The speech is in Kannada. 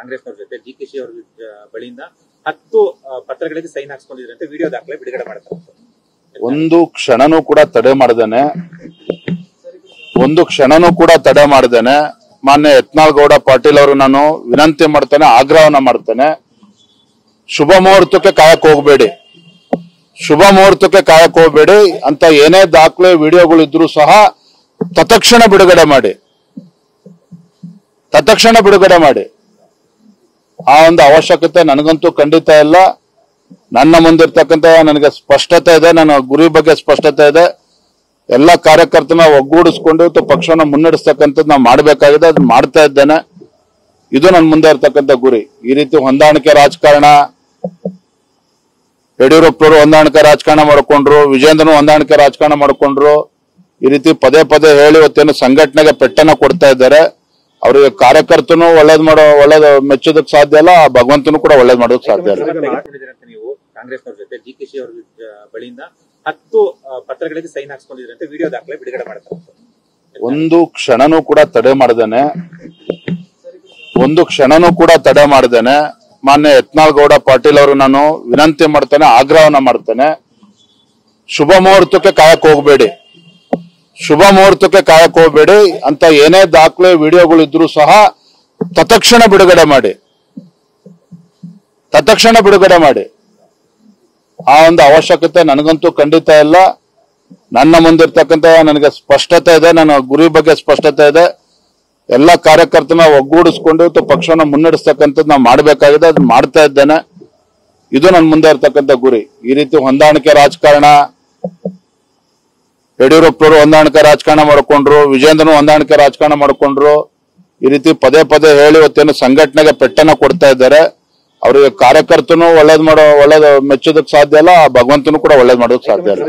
ಕಾಂಗ್ರೆಸ್ನವರ ಜೊತೆ ಡಿ.ಕೆ.ಶಿ ಅವರ ಬಳಿಯಿಂದ 10 ಪತ್ರಗಳಿಗೆ ಸೈನ್ ಹಾಕಿಸ್ಕೊಂಡಿದ್ರಂತೆ ವಿಡಿಯೋ ದಾಖಲೆ ಬಿಡುಗಡೆ ಮಾಡ್ತಾರೆ. ಒಂದು ಕ್ಷಣನೂ ಕೂಡ ತಡೆ ಮಾಡದೇನೆ ಮಾನ್ಯ ಯತ್ನಾಳ್ ಗೌಡ ಪಾಟೀಲ್ ಅವರು ನಾನು ವಿನಂತಿ ಮಾಡ್ತೇನೆ, ಆಗ್ರಹವನ್ನ ಮಾಡ್ತೇನೆ. ಶುಭ ಮುಹೂರ್ತಕ್ಕೆ ಕಾಯಕ್ ಹೋಗ್ಬೇಡಿ ಅಂತ ಏನೇ ದಾಖಲೆ ವಿಡಿಯೋಗಳು ಇದ್ರೂ ಸಹ ತತ್ಕ್ಷಣ ಬಿಡುಗಡೆ ಮಾಡಿ. ಆ ಒಂದು ಅವಶ್ಯಕತೆ ನನಗಂತೂ ಖಂಡಿತ ಇಲ್ಲ. ನನ್ನ ಮುಂದಿರ್ತಕ್ಕಂಥ ನನಗೆ ಸ್ಪಷ್ಟತೆ ಇದೆ, ನನ್ನ ಗುರಿ ಬಗ್ಗೆ ಸ್ಪಷ್ಟತೆ ಇದೆ. ಎಲ್ಲ ಕಾರ್ಯಕರ್ತನ ಒಗ್ಗೂಡಿಸ್ಕೊಂಡು ಪಕ್ಷವನ್ನು ಮುನ್ನಡೆಸ್ತಕ್ಕಂಥದ್ದು ನಾವು ಮಾಡಬೇಕಾಗಿದೆ, ಅದನ್ನ ಮಾಡ್ತಾ ಇದ್ದೇನೆ. ಇದು ನನ್ನ ಮುಂದೆ ಇರ್ತಕ್ಕಂಥ ಗುರಿ. ಈ ರೀತಿ ಹೊಂದಾಣಿಕೆ ರಾಜಕಾರಣ, ಯಡಿಯೂರಪ್ಪರು ಹೊಂದಾಣಿಕೆ ರಾಜಕಾರಣ ಮಾಡ್ಕೊಂಡ್ರು, ವಿಜೇಂದ್ರನು ಹೊಂದಾಣಿಕೆ ರಾಜಕಾರಣ ಮಾಡ್ಕೊಂಡ್ರು. ಈ ರೀತಿ ಪದೇ ಹೇಳಿ ಇವತ್ತೇನು ಸಂಘಟನೆಗೆ ಪೆಟ್ಟನ್ನ ಕೊಡ್ತಾ ಇದ್ದಾರೆ. ಅವರಿಗೆ ಕಾರ್ಯಕರ್ತನು ಒಳ್ಳೇದು ಮೆಚ್ಚೋದಕ್ಕೆ ಸಾಧ್ಯ ಇಲ್ಲ, ಭಗವಂತನು ಕೂಡ ಒಳ್ಳೇದು ಮಾಡೋದಕ್ಕೆ ಸಾಧ್ಯ ಇಲ್ಲ. ನೀವು ಕಾಂಗ್ರೆಸ್ನವರ ಜೊತೆ ಡಿ.ಕೆ.ಶಿ ಅವರ ಬಳಿಯಿಂದ 10 ಪತ್ರಗಳಿಗೆ ಸೈನ್ ಹಾಕಿಸ್ಕೊಂಡಿದ್ರಂತೆ ವಿಡಿಯೋ ದಾಖಲೆ ಬಿಡುಗಡೆ ಮಾಡ್ತಾರೆ. ಒಂದು ಕ್ಷಣನೂ ಕೂಡ ತಡೆ ಮಾಡದೇನೆ ಮಾನ್ಯ ಯತ್ನಾಳ್ ಗೌಡ ಪಾಟೀಲ್ ಅವರು ನಾನು ವಿನಂತಿ ಮಾಡ್ತೇನೆ, ಆಗ್ರಹವನ್ನ ಮಾಡ್ತೇನೆ. ಶುಭ ಮುಹೂರ್ತಕ್ಕೆ ಕಾಯಕ್ ಹೋಗ್ಬೇಡಿ ಅಂತ ಏನೇ ದಾಖಲೆ ವಿಡಿಯೋಗಳು ಇದ್ರೂ ಸಹ ತತ್ಕ್ಷಣ ಬಿಡುಗಡೆ ಮಾಡಿ. ಆ ಒಂದು ಅವಶ್ಯಕತೆ ನನಗಂತೂ ಖಂಡಿತ ಇಲ್ಲ. ನನ್ನ ಮುಂದಿರ್ತಕ್ಕಂಥ ನನಗೆ ಸ್ಪಷ್ಟತೆ ಇದೆ, ನನ್ನ ಗುರಿ ಬಗ್ಗೆ ಸ್ಪಷ್ಟತೆ ಇದೆ. ಎಲ್ಲ ಕಾರ್ಯಕರ್ತನ ಒಗ್ಗೂಡಿಸ್ಕೊಂಡು ಪಕ್ಷವನ್ನು ಮುನ್ನಡೆಸ್ತಕ್ಕಂಥದ್ದು ನಾವು ಮಾಡಬೇಕಾಗಿದೆ, ಅದನ್ನ ಮಾಡ್ತಾ ಇದ್ದೇನೆ. ಇದು ನನ್ನ ಮುಂದೆ ಇರ್ತಕ್ಕಂಥ ಗುರಿ. ಈ ರೀತಿ ಹೊಂದಾಣಿಕೆ ರಾಜಕಾರಣ, ಯಡಿಯೂರಪ್ಪರು ಹೊಂದಾಣಿಕೆ ರಾಜಕಾರಣ ಮಾಡ್ಕೊಂಡ್ರು, ವಿಜೇಂದ್ರನು ಹೊಂದಾಣಿಕೆ ರಾಜಕಾರಣ ಮಾಡ್ಕೊಂಡ್ರು. ಈ ರೀತಿ ಪದೇ ಹೇಳಿ ಇವತ್ತೇನು ಸಂಘಟನೆಗೆ ಪೆಟ್ಟನ್ನ ಕೊಡ್ತಾ ಇದ್ದಾರೆ. ಅವರಿಗೆ ಕಾರ್ಯಕರ್ತನು ಒಳ್ಳೇದು ಮೆಚ್ಚೋದಕ್ಕೆ ಸಾಧ್ಯ ಇಲ್ಲ, ಭಗವಂತನು ಕೂಡ ಒಳ್ಳೇದು ಮಾಡೋದಕ್ಕೆ ಸಾಧ್ಯ ಇಲ್ಲ.